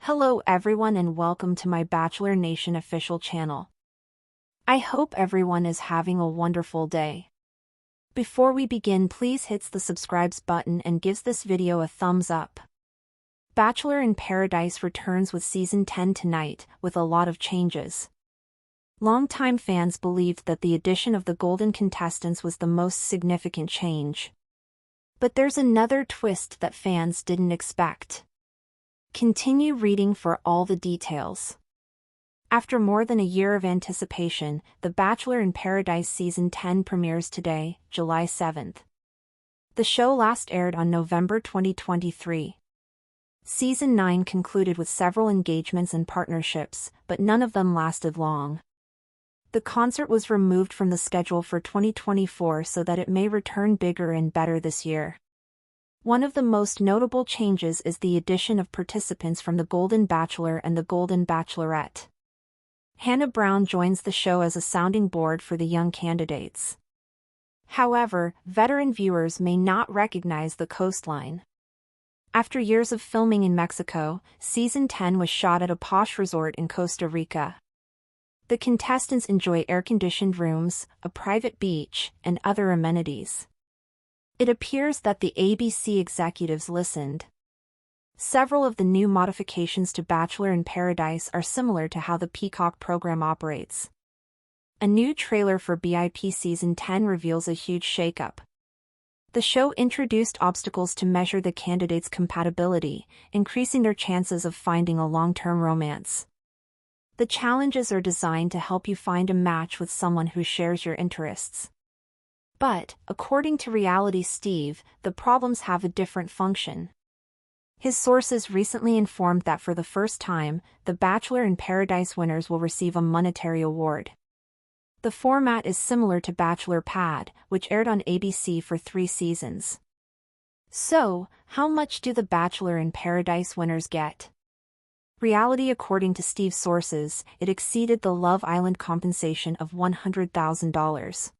Hello everyone and welcome to my Bachelor Nation official channel. I hope everyone is having a wonderful day. Before we begin, please hit the subscribe button and gives this video a thumbs up. Bachelor in Paradise returns with season 10 tonight, with a lot of changes. Longtime fans believed that the addition of the golden contestants was the most significant change. But there's another twist that fans didn't expect. Continue reading for all the details. After more than a year of anticipation, The Bachelor in Paradise Season 10 premieres today, July 7th. The show last aired on November 2023. Season 9 concluded with several engagements and partnerships, but none of them lasted long. The concert was removed from the schedule for 2024 so that it may return bigger and better this year. One of the most notable changes is the addition of participants from The Golden Bachelor and The Golden Bachelorette. Hannah Brown joins the show as a sounding board for the young candidates. However, veteran viewers may not recognize the coastline. After years of filming in Mexico, Season 10 was shot at a posh resort in Costa Rica. The contestants enjoy air-conditioned rooms, a private beach, and other amenities. It appears that the ABC executives listened. Several of the new modifications to Bachelor in Paradise are similar to how the Peacock program operates. A new trailer for BIP Season 10 reveals a huge shakeup. The show introduced obstacles to measure the candidates' compatibility, increasing their chances of finding a long-term romance. The challenges are designed to help you find a match with someone who shares your interests. But, according to Reality Steve, the problems have a different function. His sources recently informed that for the first time, the Bachelor in Paradise winners will receive a monetary award. The format is similar to Bachelor Pad, which aired on ABC for 3 seasons. So, how much do the Bachelor in Paradise winners get? Reality, according to Steve's sources, it exceeded the Love Island compensation of $100,000.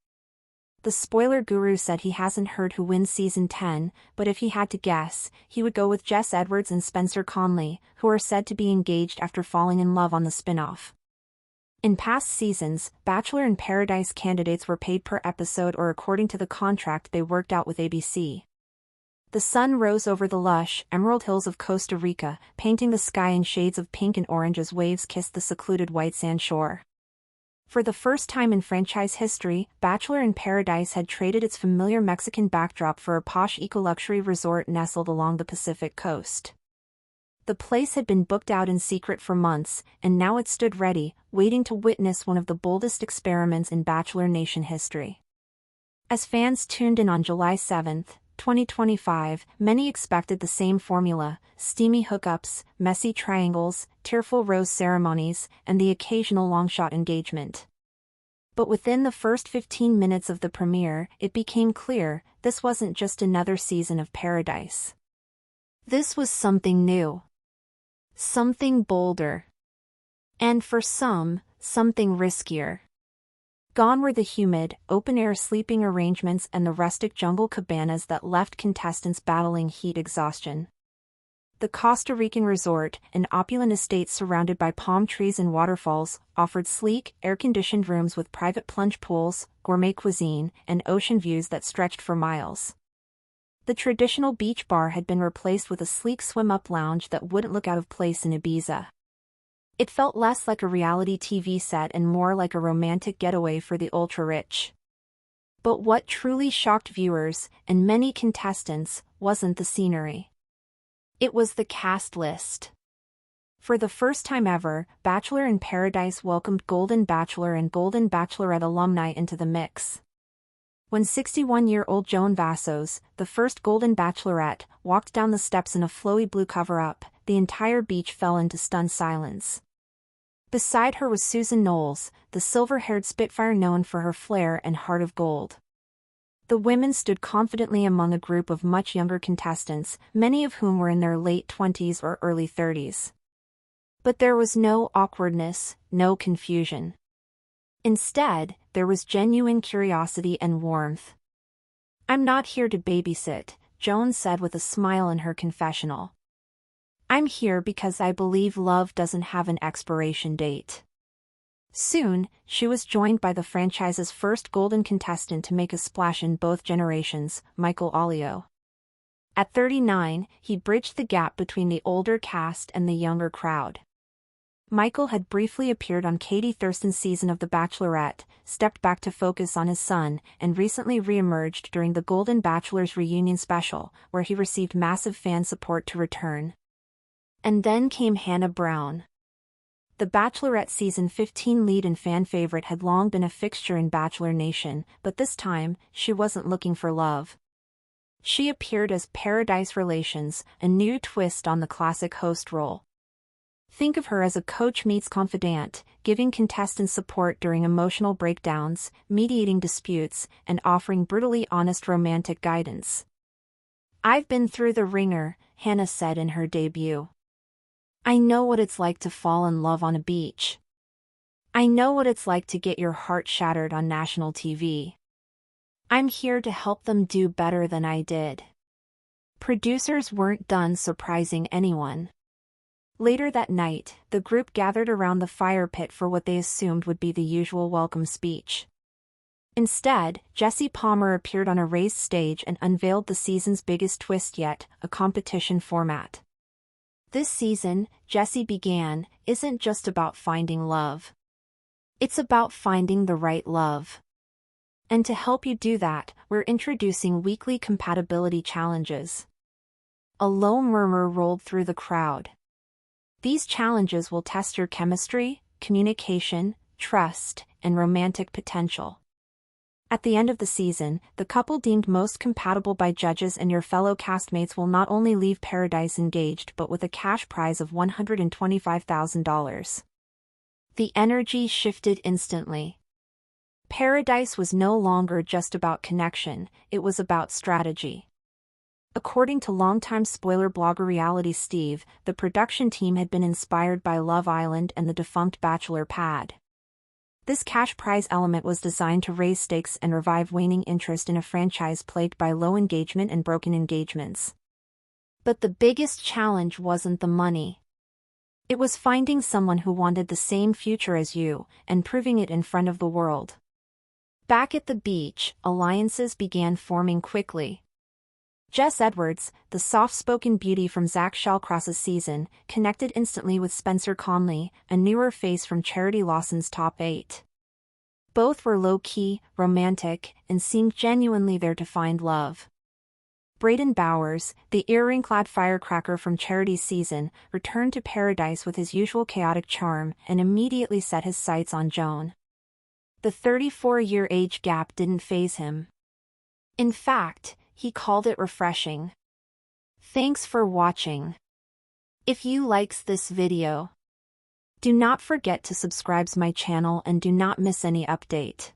The spoiler guru said he hasn't heard who wins Season 10, but if he had to guess, he would go with Jess Edwards and Spencer Conley, who are said to be engaged after falling in love on the spin-off. In past seasons, Bachelor in Paradise candidates were paid per episode or according to the contract they worked out with ABC. The sun rose over the lush, emerald hills of Costa Rica, painting the sky in shades of pink and orange as waves kissed the secluded white sand shore. For the first time in franchise history, Bachelor in Paradise had traded its familiar Mexican backdrop for a posh eco-luxury resort nestled along the Pacific coast. The place had been booked out in secret for months, and now it stood ready, waiting to witness one of the boldest experiments in Bachelor Nation history. As fans tuned in on July 7, 2025, many expected the same formula: steamy hookups, messy triangles, tearful rose ceremonies, and the occasional long-shot engagement. But within the first 15 minutes of the premiere, it became clear this wasn't just another season of Paradise. This was something new. Something bolder. And for some, something riskier. Gone were the humid, open-air sleeping arrangements and the rustic jungle cabanas that left contestants battling heat exhaustion. The Costa Rican resort, an opulent estate surrounded by palm trees and waterfalls, offered sleek, air-conditioned rooms with private plunge pools, gourmet cuisine, and ocean views that stretched for miles. The traditional beach bar had been replaced with a sleek swim-up lounge that wouldn't look out of place in Ibiza. It felt less like a reality TV set and more like a romantic getaway for the ultra-rich. But what truly shocked viewers, and many contestants, wasn't the scenery. It was the cast list. For the first time ever, Bachelor in Paradise welcomed Golden Bachelor and Golden Bachelorette alumni into the mix. When 61-year-old Joan Vassos, the first Golden Bachelorette, walked down the steps in a flowy blue cover-up, the entire beach fell into stunned silence. Beside her was Susan Knowles, the silver-haired Spitfire known for her flair and heart of gold. The women stood confidently among a group of much younger contestants, many of whom were in their late 20s or early 30s. But there was no awkwardness, no confusion. Instead, there was genuine curiosity and warmth. "I'm not here to babysit," Joan said with a smile in her confessional. I'm here because I believe love doesn't have an expiration date. Soon, she was joined by the franchise's first golden contestant to make a splash in both generations, Michael Allio. At 39, he bridged the gap between the older cast and the younger crowd. Michael had briefly appeared on Katie Thurston's season of The Bachelorette, stepped back to focus on his son, and recently re-emerged during the Golden Bachelor's reunion special, where he received massive fan support to return. And then came Hannah Brown. The Bachelorette season 15 lead and fan favorite had long been a fixture in Bachelor Nation, but this time, she wasn't looking for love. She appeared as Paradise Relations, a new twist on the classic host role. Think of her as a coach meets confidant, giving contestants support during emotional breakdowns, mediating disputes, and offering brutally honest romantic guidance. "I've been through the ringer," Hannah said in her debut. "I know what it's like to fall in love on a beach. I know what it's like to get your heart shattered on national TV. I'm here to help them do better than I did." Producers weren't done surprising anyone. Later that night, the group gathered around the fire pit for what they assumed would be the usual welcome speech. Instead, Jesse Palmer appeared on a raised stage and unveiled the season's biggest twist yet, a competition format. This season, Jesse began, isn't just about finding love. It's about finding the right love. And to help you do that, we're introducing weekly compatibility challenges. A low murmur rolled through the crowd. These challenges will test your chemistry, communication, trust, and romantic potential. At the end of the season, the couple deemed most compatible by judges and your fellow castmates will not only leave Paradise engaged but with a cash prize of $125,000. The energy shifted instantly. Paradise was no longer just about connection, it was about strategy. According to longtime spoiler blogger Reality Steve, the production team had been inspired by Love Island and the defunct Bachelor pad. This cash prize element was designed to raise stakes and revive waning interest in a franchise plagued by low engagement and broken engagements. But the biggest challenge wasn't the money. It was finding someone who wanted the same future as you, and proving it in front of the world. Back at the beach, alliances began forming quickly. Jess Edwards, the soft-spoken beauty from Zach Shallcross's season, connected instantly with Spencer Conley, a newer face from Charity Lawson's Top 8. Both were low-key, romantic, and seemed genuinely there to find love. Braden Bowers, the earring-clad firecracker from Charity's season, returned to Paradise with his usual chaotic charm and immediately set his sights on Joan. The 34-year age gap didn't faze him. In fact, he called it refreshing. Thanks for watching. If you likes this video, do not forget to subscribe to my channel and do not miss any update.